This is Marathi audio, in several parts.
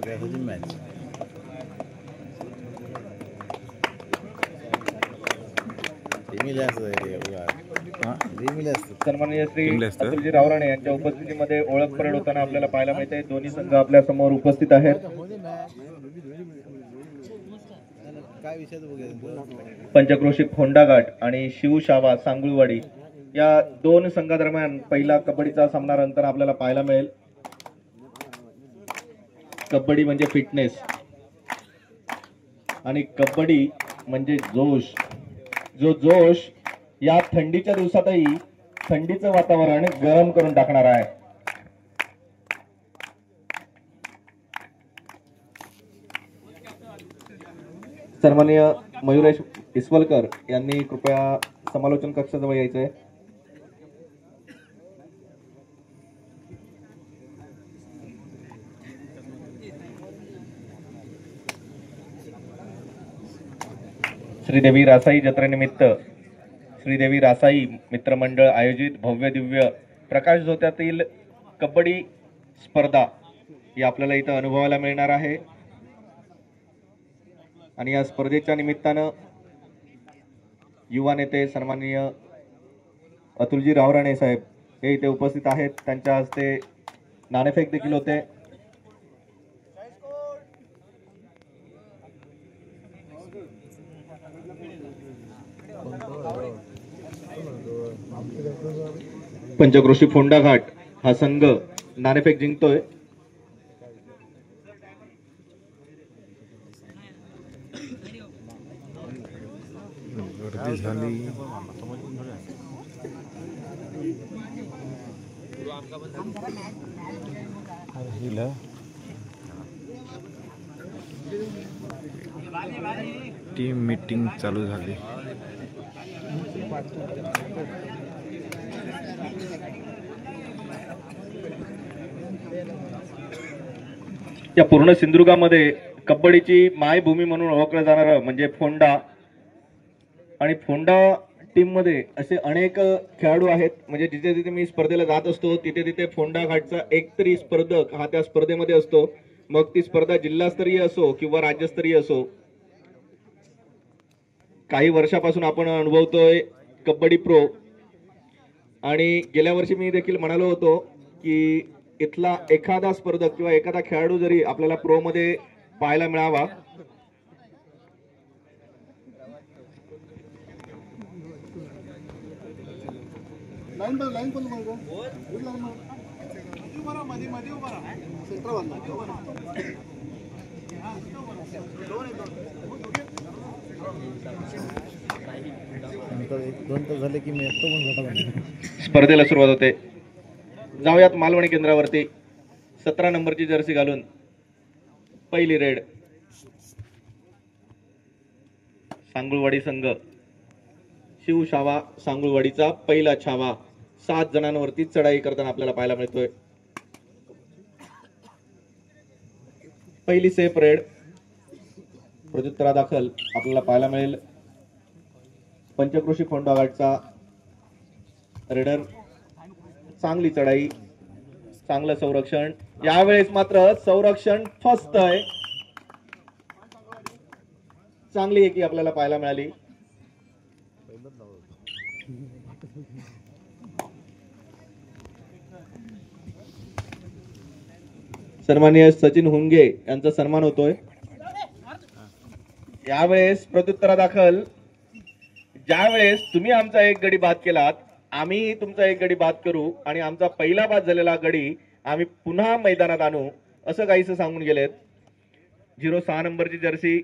मॅच सन्माननीय श्री अतुलजी रावराणे यांच्या उपस्थितीमध्ये ओळख परेड होताना आपल्याला पाहायला मिळते. दोन्ही संघ आपल्या समोर उपस्थित आहेत. पंचक्रोशीत होंडा घाट आणि शिवशावा सांगुळवाडी या दोन संघादरम्यान पहिला कबड्डीचा सामना नंतर आपल्याला पाहायला मिळेल. कबड्डी म्हणजे फिटनेस आणि कबड्डी म्हणजे जोश. जो जोश या थंडीच्या दिवसातही थंडीचं वातावरण गरम करून टाकणार आहे. सन्माननीय मयुरेश इसवलकर यांनी कृपया समालोचन कक्षाजवळ यायचंय. श्रीदेवी रासाई जत्रेनिमित्त श्रीदेवी रासाई मित्रमंडळ आयोजित भव्य दिव्य प्रकाश झोत्यातील कबड्डी स्पर्धा ही आपल्याला इथं अनुभवायला मिळणार आहे. आणि या स्पर्धेच्या निमित्तानं युवा नेते सन्माननीय अतुलजी रावराणे साहेब हे इथे उपस्थित आहेत. त्यांच्या हस्ते नाणेफेक देखील होते. पंचक्रोशी फोंडा घाट हा संघ नाणेफेक जिंकतोय. टीम मीटिंग चालू झाली. या पूर्ण सिंधुदुर्गामध्ये कबड्डीची मायभूमी म्हणून ओळखलं जाणार म्हणजे फोंडा. आणि फोंडा टीम मध्ये असे अनेक खेळाडू आहेत. म्हणजे जिथे जिथे मी स्पर्धेला जात असतो तिथे तिथे फोंडा घाटचा एकतरी स्पर्धक हा त्या स्पर्धेमध्ये असतो. मग ती स्पर्धा जिल्हास्तरीय असो किंवा राज्यस्तरीय असो. काही वर्षापासून आपण अनुभवतोय कबड्डी प्रो. आणि गेल्या वर्षी मी देखील म्हणालो होतो की इथला एखादा स्पर्धक किंवा एखादा खेळाडू जरी आपल्याला प्रो मध्ये पाहायला मिळावा. स्पर्धेला सुरुवात होते. जाऊयात मालवणी केंद्रावरती. 17 नंबरची जर्सी घालून पहिली रेड सांगुळवाडी संघ. शिवशावा सांगुळवाडीचा पहिला छावा 7 जणांवरती चढाई करताना आपल्याला पाहायला मिळतोय. पहिली सेफ रेड प्रत्युत्तरादाखल आपल्याला पाहायला मिळेल. पंचक्रोशी फोंडा घाटचा रेडर. चांगली चढाई, चांगलं संरक्षण. यावेळेस मात्र संरक्षण फस्त आहे. चांगली एकी आपल्याला पाहायला मिळाली. सन्माननीय सचिन हुंगे यांचा सन्मान होतोय. यावेळेस प्रत्युत्तरादाखल ज्यावेळेस तुम्ही आमचा एक गडी बाद केलात आम्ही तुमचा एक गडी बाद करू आणि आमचा पहिला बाद झालेला गडी आम्ही पुन्हा मैदानात आणू असं काहीसं सांगून गेलेत. 06 नंबरची जर्सी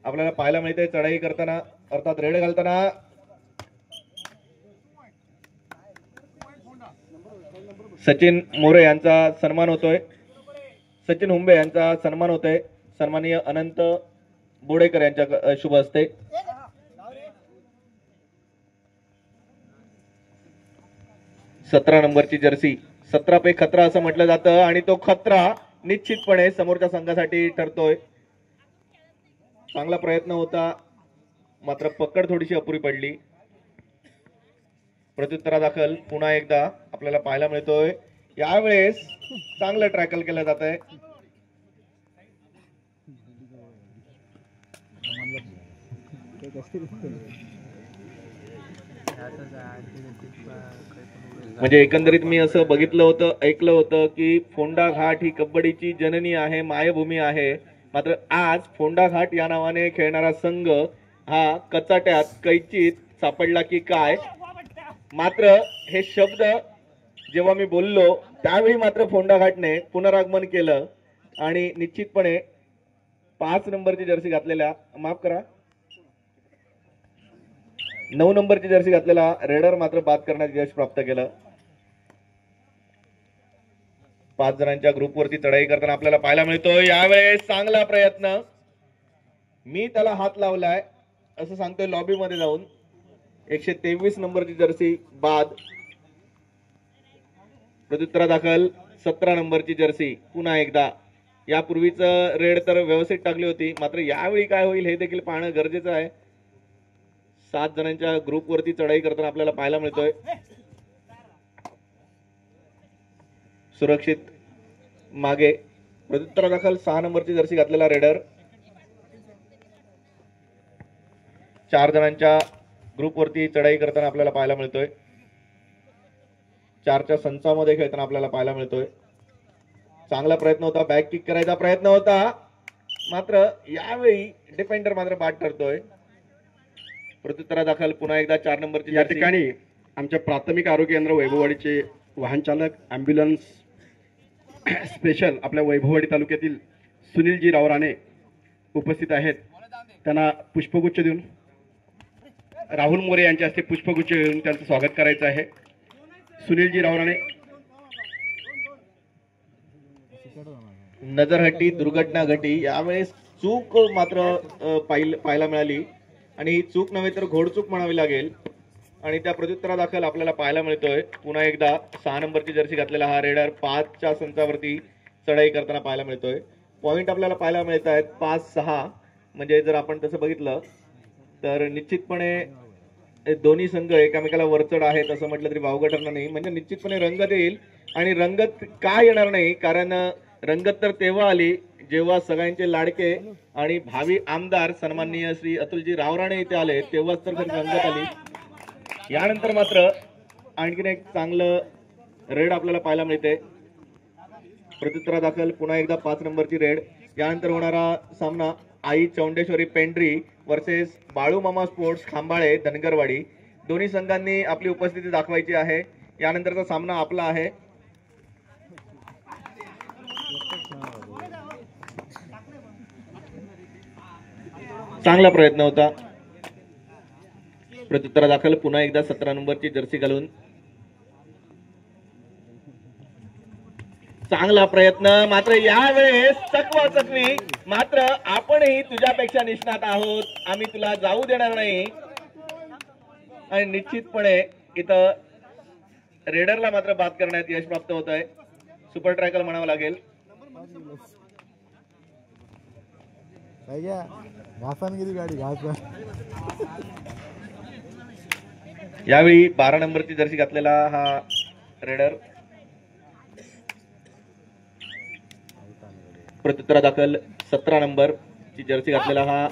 आपल्याला पाहायला मिळते चढाई करताना अर्थात रेड घालताना. सचिन मोरे यांचा सन्मान होतोय. सचिन हुंबे यांचा सन्मान होतोय. सन्माननीय अनंत बोडेकर यांच्या शुभ हस्ते. सतरा नंबरची जर्सी 17 पे खतरा असं म्हटलं जातं आणि तो खतरा निश्चितपणे समोरच्या संघासाठी ठरतोय. चांगला प्रयत्न होता मात्र पकड थोडीशी अपुरी पडली. प्रत्युत्तरादाखल पुन्हा एकदा आपल्याला पाहायला मिळतोय. यावेळेस चांगलं ट्रॅकल केलं जात आहे. म्हणजे एकंदरीत मी असं बघितलं होतं, ऐकलं होतं की फोंडा घाट ही कबड्डीची जननी आहे, मायभूमी आहे. मात्र आज फोंडा घाट या नावाने खेळणारा संघ हा कचाट्यात कैचीत सापडला की काय. मात्र हे शब्द जेव्हा मी बोललो त्यावेळी मात्र फोंडा घाटने पुनरागमन केलं आणि निश्चितपणे 5 नंबरची जर्सी घातलेल्या, माफ करा 9 नंबरची जर्सी घातलेला रेडर मात्र बाद करण्यात यश प्राप्त केलं. 5 जणांच्या ग्रुपवरती चढाई करताना आपल्याला पाहायला मिळतोय. यावेळेस चांगला प्रयत्न, मी त्याला हात लावलाय असं सांगतोय लॉबी मध्ये जाऊन. 123 नंबरची जर्सी बाद. प्रत्युत्तरादाखल 17 नंबरची जर्सी पुन्हा एकदा. यापूर्वीच रेड तर व्यवस्थित टाकली होती, मात्र यावेळी काय होईल हे देखील पाहणं गरजेचं आहे. 7 जणांच्या ग्रुपवरती चढाई करताना आपल्याला पाहायला मिळतोय. सुरक्षित मागे प्रत्युत्तरादाखल 6 नंबरची जर्सी घातलेला रेडर. 4 जणांच्या ग्रुपवरती चढाई करताना आपल्याला पाहायला मिळतोय. 4च्या संचामध्ये खेळताना आपल्याला पाहायला मिळतोय. चांगला प्रयत्न होता, बॅक किक करायचा प्रयत्न होता, मात्र यावेळी डिफेंडर मात्र बाद ठरतोय. प्रत्युत्तरादाखल पुन्हा एकदा 4 नंबरची. या ठिकाणी आमच्या प्राथमिक आरोग्य केंद्र वैभववाडीचे वाहन चालक ॲम्ब्युलन्स स्पेशल आपल्या वैभववाडी तालुक्यातील सुनीलजी रावराणे उपस्थित आहेत. त्यांना पुष्पगुच्छ देऊन, राहुल मोरे यांच्या हस्ते पुष्पगुच्छ देऊन त्यांचं स्वागत करायचं आहे. सुनीलजी रावराणे. नजरहट्टी दुर्घटना घटी. यावेळेस चूक मात्र पाहायला मिळाली आणि ही चूक नव्हे तर घोडचूक म्हणावी लागेल. आणि त्या प्रत्युत्तरादाखल आपल्याला पाहायला मिळतोय पुन्हा एकदा 6 नंबरची जर्सी घातलेला हा रेडर 5च्या संचावरती चढाई करताना पाहायला मिळतोय. पॉइंट आपल्याला पाहायला मिळत आहेत 5-6. म्हणजे जर आपण तसं बघितलं तर निश्चितपणे दोन्ही संघ एकामेकाला वरचढ आहेत असं म्हटलं तरी वावगं ठरणार नाही. म्हणजे निश्चितपणे रंगत येईल. आणि रंगत का येणार नाही, कारण रंगत तर तेव्हा आली जेव्हा सगळ्यांचे लाडके आणि भावी आमदार सन्माननीय श्री अतुलजी रावराणे इथे आले, तेव्हाच तर रंगत आली. यानंतर मात्र आणखीन एक चांगलं रेड आपल्याला पाहायला मिळते. प्रत्युत्तरादाखल पुन्हा एकदा 5 नंबरची रेड. यानंतर होणारा सामना आई चौंडेश्वरी पेंढरी वर्सेस बाळू मामा स्पोर्ट्स खांबाळे धनगरवाडी. दोन्ही संघांनी आपली उपस्थिती दाखवायची आहे. यानंतरचा सामना आपला आहे. चांगला प्रयत्न होता. प्रत्युत्तरादाखल पुन्हा एकदा 17 नंबरची जर्सी घालून चांगला प्रयत्न, मात्र यावेळेस चकवा चकवी. मात्र आपणही तुझ्यापेक्षा निष्णात आहोत, आम्ही तुला जाऊ देणार नाही. आणि निश्चितपणे इथं रेडरला मात्र बाद करण्यात यश प्राप्त होत आहे. सुपर ट्रॅकल म्हणावं लागेल. गाडी यावेळी 12 नंबरची जर्सी घातलेला हा रेडर. प्रत्युत्तरादाखल 17 नंबरची जर्सी घातलेला हा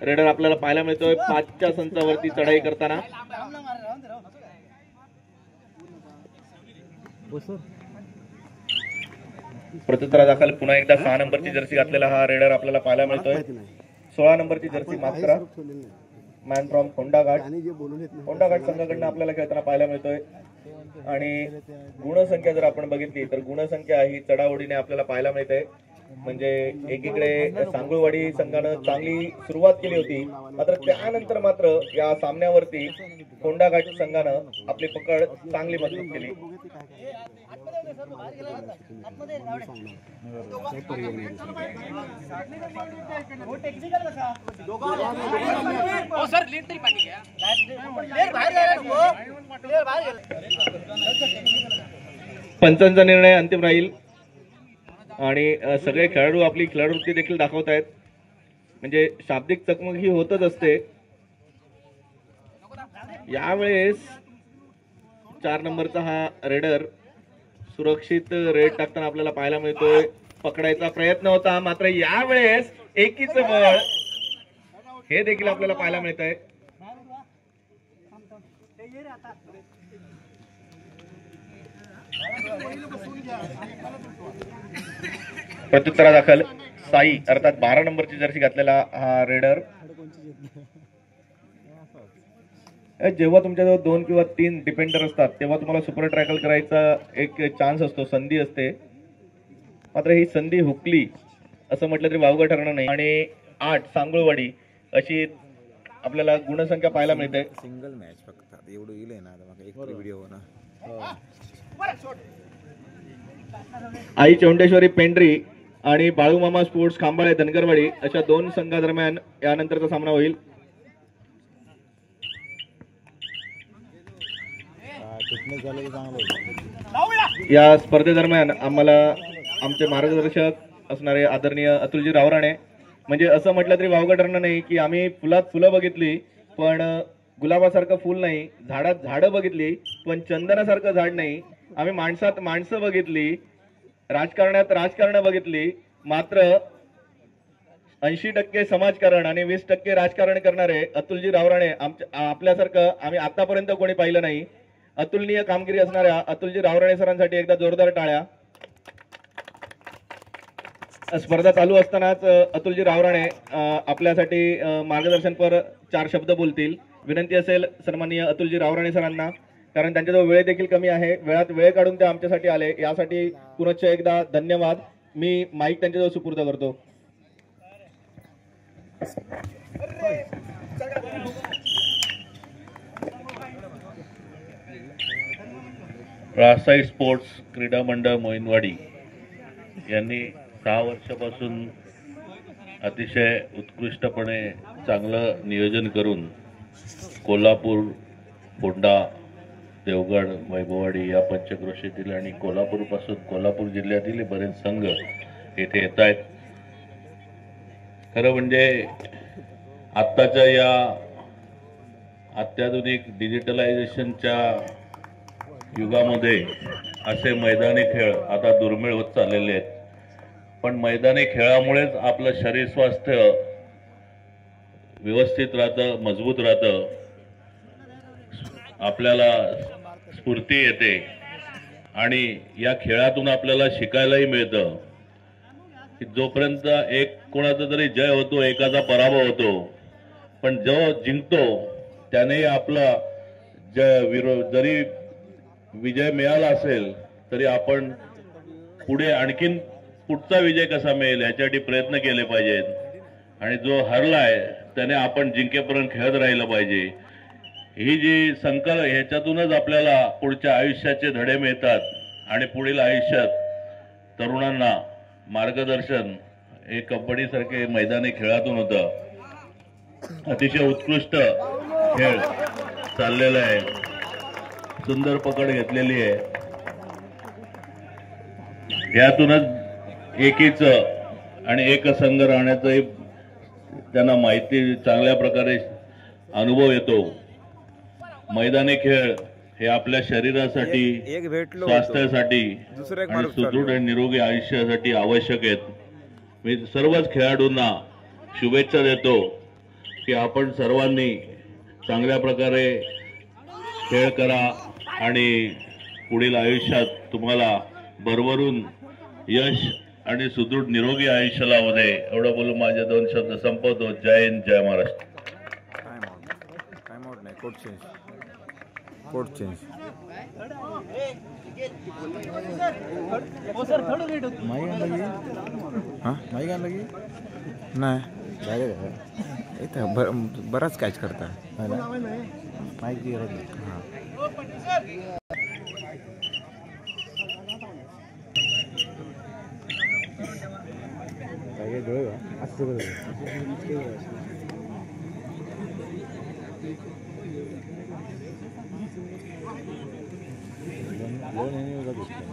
रेडर आपल्याला पाहायला मिळतोय 5च्या संचावरती चढाई करताना. प्रत्युत्तरादाखल पुन्हा एकदा 6 नंबरची जर्सी घातलेला हा रेडर आपल्याला पाहायला मिळतोय. 16 नंबरची जर्सी माफ करा, मॅन फ्रॉम फोंडा घाट संघाकडनं आपल्याला खेळताना पाहायला मिळतोय. आणि गुणसंख्या जर आपण बघितली तर गुणसंख्या ही चढाओढीने आपल्याला पाहायला मिळते. म्हणजे एकीकडे सांगुळवाडी संघानं चांगली सुरुवात केली होती, मात्र त्यानंतर मात्र या सामन्यावरती फोंडा घाट संघानं आपली पकड चांगली मजबूत केली. पंचांचा निर्णय अंतिम राहील आणि सगळे खेळाडू आपली खेळाडूवृत्ती देखील दाखवत आहेत. म्हणजे शाब्दिक चकमक ही होतच असते. यावेळेस 4 नंबरचा हा रेडर सुरक्षित रेड टाकताना आपल्याला पाहायला मिळतोय. पकडायचा प्रयत्न होता, मात्र यावेळेस एकीच बळ हे देखील आपल्याला पाहायला मिळत आहे. प्रत्युत्तरादाखल साई अर्थात 12 नंबरची जर्सी घातलेला हा रेडर. जेव्हा तुमच्याजवळ 2 किंवा 3 डिफेंडर असतात तेव्हा तुम्हाला सुपर टॅकल करायचा एक चान्स असतो, संधी असते. मात्र ही संधी हुकली असं म्हटलं तरी वावगं ठरणार नाही. आणि 8 सांगुळवाडी अशी आपल्याला गुणसंख्या पाहायला मिळते. सिंगल मॅच फक्त एवढं येईल ना एक व्हिडिओ ना. आई चौंडेश्वरी पेंढरी आणि बाळूमामा स्पोर्ट्स खांबाळे धनगरवाडी अशा 2 संघादरम्यान यानंतरचा सामना होईल. या स्पर्धेदरम्यान आम्हाला आमचे मार्गदर्शक असणारे आदरणीय अतुलजी रावराणे, म्हणजे असं म्हटलं तरी वावगं ठरणार नाही की आम्ही फुलात फुलं बघितली पण गुलाबासारखं फुल नाही, झाडात झाडं बघितली पण चंदनासारखं झाड नाही, आम्ही माणसात माणसं बघितली, राजकारणात राजकारण बघितली, मात्र 80% समाजकारण आणि 20% राजकारण करणारे अतुलजी रावराणे आपल्यासारखं आम्ही आतापर्यंत कोणी पाहिलं नाही. अतुलनीय कामगिरी असणाऱ्या अतुलजी रावराणे सरांसाठी एकदा जोरदार टाळ्या. स्पर्धा चालू असतानाच अतुलजी रावराणे आपल्यासाठी मार्गदर्शनपर 4 शब्द बोलतील. विनंती असेल सन्माननीय अतुलजी रावराणे सरांना, कारण त्यांच्याजवळ वेळ देखील कमी आहे. वेळात वेळ काढून ते आमच्यासाठी आले, यासाठी पुनश्च एकदा धन्यवाद. मी माईक त्यांच्याजवळ सुपूर्द करतो. रासाई स्पोर्ट्स क्रीडा मंडळ मोहिनवाडी यांनी 6 वर्षापासून अतिशय उत्कृष्टपणे चांगलं नियोजन करून कोल्हापूर, फोंडा, देवगड, वैभववाडी या पंचक्रोशीतील आणि कोल्हापूर जिल्ह्यातील बरेच संघ येथे येत आहेत. खरं म्हणजे आत्ताच्या या अत्याधुनिक डिजिटलायझेशनच्या युगामध्ये असे मैदानी खेळ आता दुर्मिळ होत चाललेले आहेत. पण मैदानी खेळामुळेच आपलं शरीर स्वास्थ्य व्यवस्थित राहतं, मजबूत राहतं, आपल्याला स्फूर्ती येते आणि या खेळातून आपल्याला शिकायलाही मिळतं की जोपर्यंत एक कोणाचा तरी जय होतो, एकाचा पराभव होतो, पण जो जिंकतो त्याने आपला जरी विजय मिळाला असेल तरी आपण पुढे आणखीन पुढचा विजय कसा मिळेल याच्यासाठी प्रयत्न केले पाहिजेत. आणि जो हरलाय त्याने आपण जिंकेपर्यंत खेळत राहिलं पाहिजे. ही जी संकल्प ह्याच्यातूनच आपल्याला पुढच्या आयुष्याचे धडे मिळतात आणि पुढील आयुष्यात तरुणांना मार्गदर्शन हे कबड्डीसारखे मैदानी खेळातून होतं. अतिशय उत्कृष्ट खेळ चाललेला आहे, सुंदर पकड घेतलेली आहे. यातूनच एकीच आणि एकसंघ राहण्याचंही त्यांना माहिती चांगल्या प्रकारे अनुभव येतो. मैदानी खेळ हे आपल्या शरीरासाठी, स्वास्थ्यासाठी आणि सुदृढ आणि निरोगी आयुष्यासाठी आवश्यक आहेत. मी सर्वच खेळाडूंना शुभेच्छा देतो की आपण सर्वांनी चांगल्या प्रकारे खेळ करा आणि पुढील आयुष्यात तुम्हाला भरभरून यश आणि सुदृढ निरोगी आयुष्य लावू दे. एवढं बोलून माझे 2 शब्द संपवतो. जय हिंद, जय महाराष्ट्र. टाइम आउट नाही, कोड चेंज. माईक लगी नाही इथं बराच कॅच करता माईक.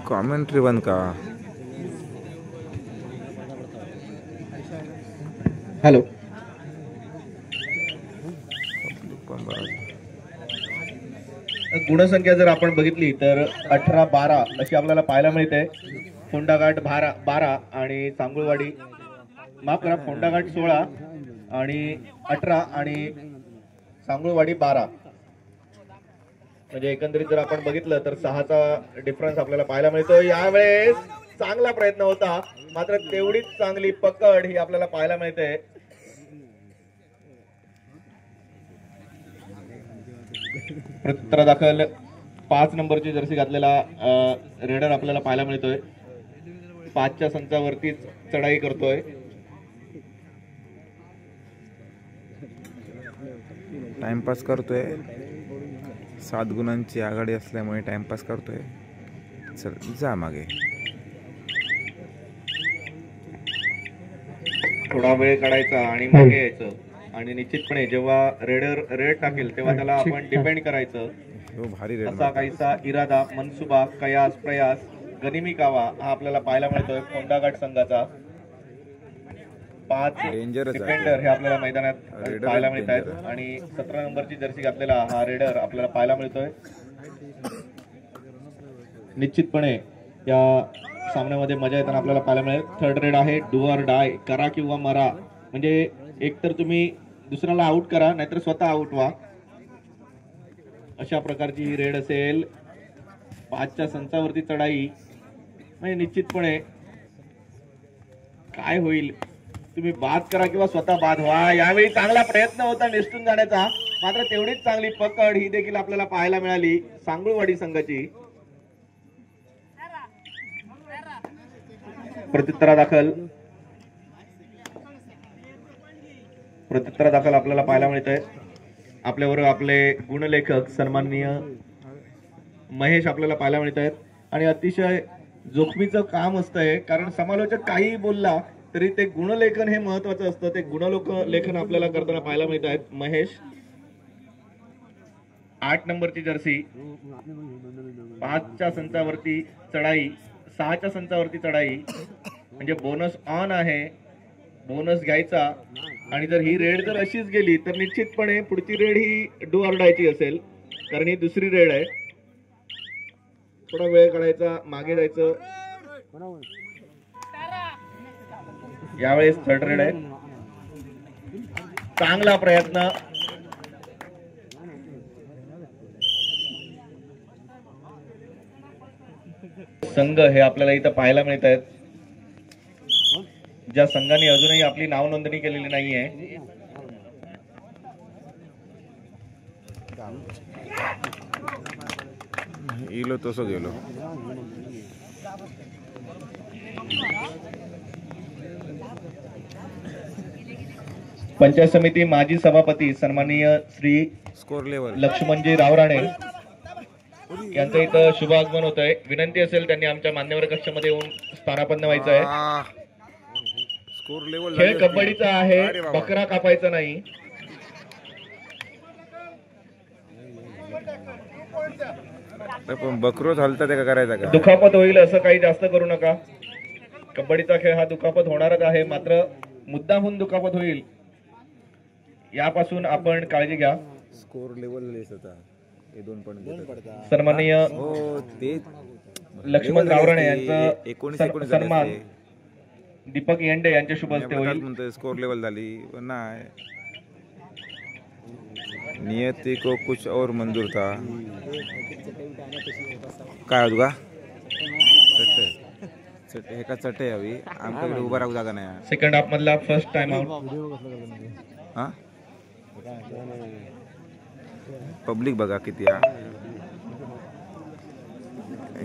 कॉमेंट्री बंद का. हॅलो. गुणसंख्या जर आपण बघितली तर 18-12 अशी आपल्याला पाहायला मिळते. फोंडाघाट 12 आणि सांगुळवाडी, माफ करा, फोंडाघाट 16 आणि 18 आणि सांगुळवाडी 12. म्हणजे एकंदरीत जर आपण बघितलं तर 6चा डिफरन्स आपल्याला पाहायला मिळतो. यावेळेस चांगला प्रयत्न होता, मात्र तेवढीच चांगली पकड ही आपल्याला पाहायला मिळते. प्रत्युत्तरा दाखल 5 नंबरची जर्सी घातलेला रेडर आपल्याला पाहायला मिळतोय. 5च्या संचावरतीच चढाई करतोय. टाइमपास करतोय. 7 गुणांची आघाडी असल्यामुळे टाइमपास करतोय. चल जा मागे. थोडा वेळ काढायचा आणि मागे यायचं आणि निश्चितपणे जेव्हा रेडर रेड टाकेल तेव्हा त्याला आपण डिपेंड करायचं. हो भारी रेड असा काहीसा इरादा, मनसुबा, कयास, प्रयास, गनिमी कावा हा आपल्याला पाहायला मिळतोय फोंडा गट संघाचा. 5 डेंजरच आहे. डिफेंडर हे आपल्याला मैदानात रेडर पाहायला मिळत आहेत डेंजर. आणि 17 नंबरची जर्सी घातलेला हा रेडर आपल्याला पाहायला मिळतोय. निश्चितपणे या सामन्यामध्ये मजा येताना आपल्याला पाहायला मिळेल. थर्ड रेड आहे. डू ऑर डाय, करा किंवा मरा. म्हणजे एकतर तुम्ही दुसऱ्याला आउट करा नाहीतर स्वतः आउट व्हा, अशा प्रकारची ही रेड असेल. 5च्या संचावरती चढाई म्हणजे निश्चितपणे काय होईल, तुम्ही बाद करा किंवा स्वतः बाद व्हा. यावेळी चांगला प्रयत्न होता निसटून जाण्याचा, मात्र तेवढीच चांगली पकड ही देखील आपल्याला पाहायला मिळाली सांगुळवाडी संघाची. प्रत्युत्तरा दाखल आपल्याला पाहायला मिळत आहे. आपल्याबरोबर आपले गुणलेखक सन्माननीय महेश आपल्याला पाहायला मिळत आहेत आणि अतिशय जोखमीचं काम असतंय, कारण समालोचक काहीही बोलला तरी ते गुणलेखन हे महत्वाचं असतं. ते गुणलेखन आपल्याला करताना पाहायला मिळत आहेत. महेश 8 नंबरची जर्सी, 5च्या संचावरती चढाई, 6च्या संचावरती चढाई म्हणजे बोनस ऑन आहे, बोनस घ्यायचा. आणि जर ही रेड जर अशीच गेली तर निश्चितपणे पुढची रेड ही डू ऑर डायची असेल, कारण ही दुसरी रेड आहे. थोडा वेळ काढायचा, मागे जायचं. यावेळेस थर्ड रेड आहे. चांगला प्रयत्न. संघ हे आपल्याला इथं पाहायला मिळत आहेत, ज्या संघाने अजूनही आपली नाव नोंदणी केलेली नाहीये. इलो तसो गेलो. पंचायत समिती माजी सभापती सन्माननीय श्री स्कोर लेवल लक्ष्मणजी रावराणे यांचं इथं शुभ आगमन होत आहे. विनंती असेल त्यांनी आमच्या मान्यवर कक्षामध्ये येऊन स्थानापन्न व्हायचं आहे. स्कोर लेवल खेळ कबड्डीचा आहे, बकरा कापायचा नाही. पण बकरो झालता ते का करायचा का? दुखापत होईल असं काही जास्त करू नका. कबड्डीचा खेळ हा दुखापत होणारच आहे, मात्र मुद्दामहून दुखापत होईल यापासून आपण काळजी घ्या. स्कोर लेवल लेस होता. हे 2 पॉइंट सन्माननीय हो ते लक्ष्मण रावराणे यांचं 19 सन्मान दीपक येंडे यांच्या शुभ हस्ते होईल. म्हणते स्कोर लेवल झाली पण नाही. नियति को कुछ और मंजूर था. काय होत का चटे हे का चटे हवी आमच्याकडे उभा राहू जागा नाही. सेकंड हाफ मधला फर्स्ट टाइम आउट. हा पब्लिक बघा किती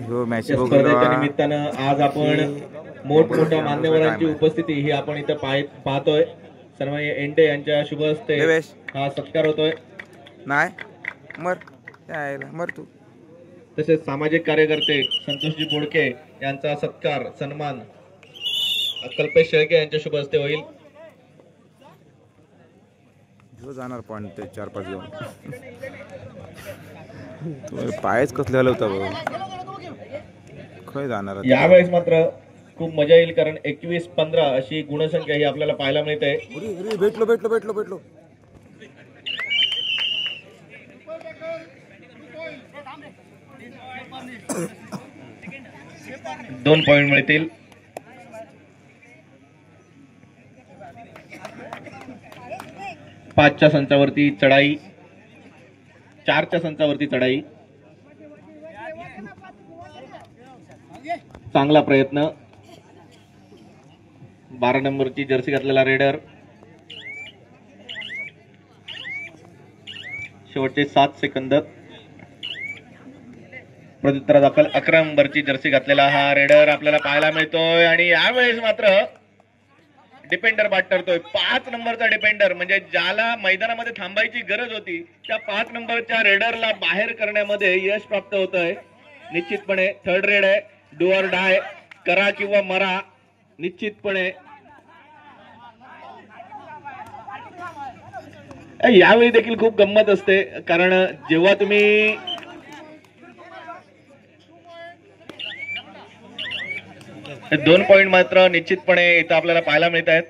हो मॅच स्पर्धेच्या निमित्तानं आज आपण मोठमोठ्या मान्यवरांची उपस्थिती ही आपण इथं पाहतोय. सन्माननीय एंडे यांच्या शुभ हस्ते हा सत्कार होतोय. नाही मर तू. तसेच सामाजिक कार्यकर्ते संतोषजी बोडके यांचा सत्कार सन्मान कल्पेश शेळके यांच्या शुभ हस्ते होईल. जाणार पॉइंट ते 4-5 घेऊन. पायच कसले हलवता खय जाणार. यावेळेस मात्र खूप मजा येईल, कारण 21-15 अशी गुणसंख्या ही आपल्याला पाहायला मिळते. भेटलो 2 पॉइंट मिळतील. 5च्या संचावरती चढाई, 4च्या संचावरती चढाई. चांगला प्रयत्न. 12 नंबरची जर्सी घातलेला रेडर. शेवटचे 7 सेकंद. प्रत्युत्तरा दाखल 11 नंबरची जर्सी घातलेला हा रेडर आपल्याला पाहायला मिळतोय आणि यावेळेस मात्र डिपेंडर बाद ठरतोय. 5 नंबरचा डिपेंडर म्हणजे ज्याला मैदानामध्ये थांबायची गरज होती त्या 5 नंबरच्या रेडरला बाहेर करण्यामध्ये यश प्राप्त होतंय. निश्चितपणे थर्ड रेड आहे. डू ऑर डाय, करा किंवा मरा. निश्चितपणे यावेळी देखील खूप गंमत असते, कारण जेव्हा तुम्ही दोन पॉइंट मात्र निश्चितपणे इथं आपल्याला पाहायला मिळत आहेत.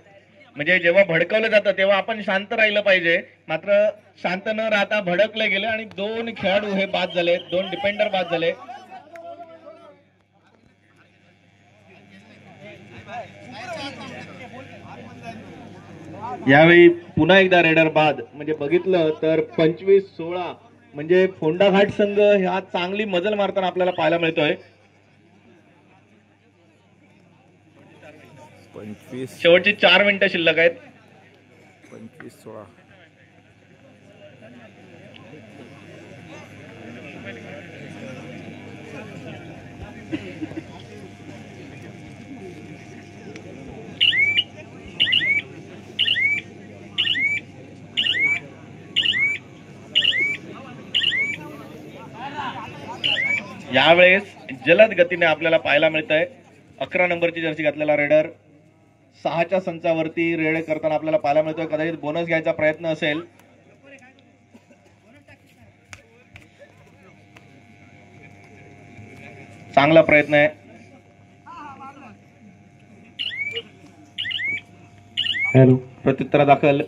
म्हणजे जेव्हा भडकवलं जातं तेव्हा आपण शांत राहिलं पाहिजे, मात्र शांत न राहता भडकले गेले आणि 2 खेळाडू हे बाद झाले, 2 डिपेंडर बाद झाले. यावेळी पुन्हा एकदा रेडर बाद. म्हणजे बघितलं तर 25-16 म्हणजे फोंडा घाट संघ ह्या चांगली मजल मारताना आपल्याला पाहायला मिळतोय. 25 शेवटची 4 मिनिटं शिल्लक आहेत. 25-16. यावेळेस जलद गतीने आपल्याला पाहायला मिळत आहे. 11 नंबरची जर्सी घातलेला रेडर 6च्या संचावरती रेड करताना आपल्याला पाहायला मिळतोय. कदाचित बोनस घ्यायचा प्रयत्न असेल. चांगला प्रयत्न आहे. हॅलो. प्रत्युत्तरा दाखल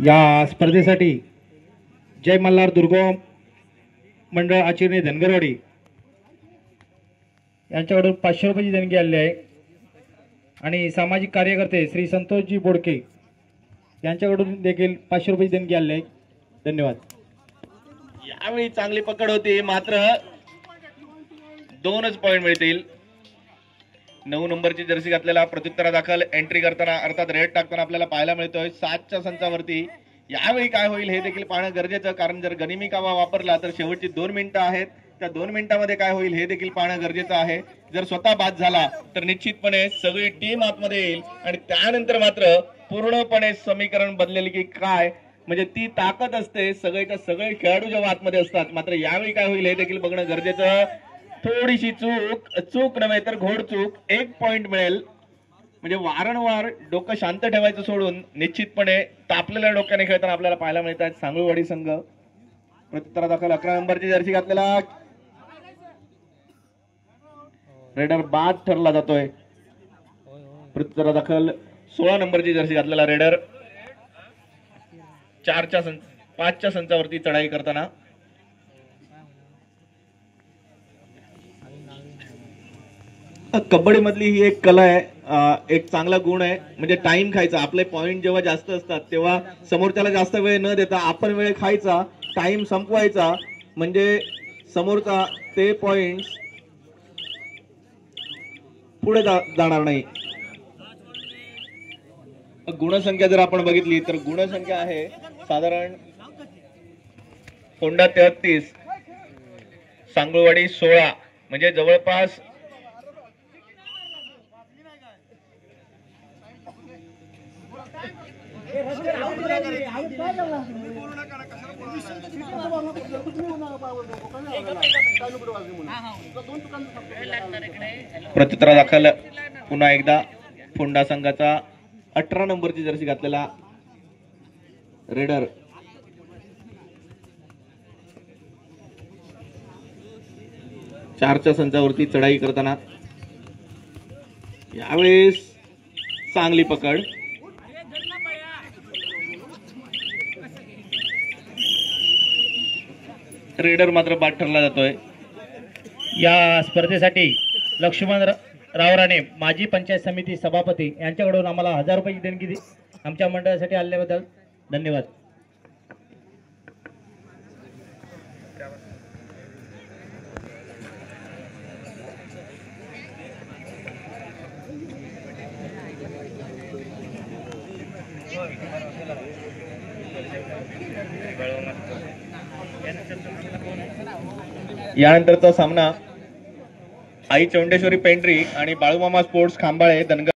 या स्पर्धेसाठी जय मल्हार दुर्गम मंडळ आचिरणे धनगरवाडी यांच्याकडून 500 रुपयाची देणगी आलेली आहे आणि सामाजिक कार्यकर्ते श्री संतोषजी बोडके यांच्याकडून देखील 500 रुपयाची देणगी आलेली आहे. धन्यवाद. यावेळी चांगली पकड होती, मात्र 2च पॉइंट मिळतील. 9 नंबरची जर्सी घातलेला प्रत्युत्तरा दाखल एंट्री करताना अर्थात रेड टाकताना आपल्याला पाहायला मिळतोय 7च्या संचावरती. यावेळी काय होईल हे देखील पाहणं गरजेचं, कारण जर गनिमी कावा वापरला तर शेवटची 2 मिनिटं आहेत. त्या 2 मिनिटांमध्ये काय होईल हे देखील पाहणं गरजेचं आहे. जर स्वतः बाद झाला तर निश्चितपणे सगळी टीम आतमध्ये येईल आणि त्यानंतर मात्र पूर्णपणे समीकरण बदलेल की काय, म्हणजे ती ताकद असते सगळेच्या सगळे खेळाडू जेव्हा आतमध्ये असतात. मात्र यावेळी काय होईल हे देखील बघणं गरजेचं. थोडीशी चूक नव्हे तर घोड चूक, 1 पॉइंट मिळेल. म्हणजे वारंवार डोकं शांत ठेवायचं सोडून निश्चितपणे तापलेल्या डोक्याने खेळताना आपल्याला पाहायला मिळत आहेत सांगळवाडी संघ. प्रत्युत्तरा दाखल 11 नंबरची जर्सी घातलेला रेडर बाद ठरला जातोय. प्रत्युत्तरा दाखल 16 नंबरची जर्सी घातलेला रेडर 5च्या संचावरती चढाई करताना. कबड्डी मधली ही एक कला आहे, एक चांगला गुण आहे. म्हणजे टाइम खायचा. आपले पॉइंट जेव्हा जास्त असतात तेव्हा समोरच्याला जास्त वेळ न देता आपण वेळ खायचा, टाइम संपवायचा, म्हणजे समोरचा ते पॉइंट पुढे जाणार नाही. गुणसंख्या जर आपण बघितली तर गुणसंख्या आहे साधारण फोंडा 33, सांगळवाडी 16, म्हणजे जवळपास प्रत्युत्तरा दाखल पुन्हा एकदा फोंडा संघाचा 18 नंबरची जर्सी घातलेला रेडर चारच्या संचावरती चढाई करताना. यावेळेस चांगली पकड. रेडर मात्र बाद ठरला जातोय. या स्पर्धेसाठी लक्ष्मण रावराणे माजी पंचायत समिती सभापती यांच्याकडून आम्हाला 1000 रुपयाची देणगी आमच्या मंडळासाठी आल्याबद्दल धन्यवाद. यानंतरचा सामना आई चौंडेश्वरी पेंट्री आणि बाळूमामा स्पोर्ट्स खांबाळे धनगर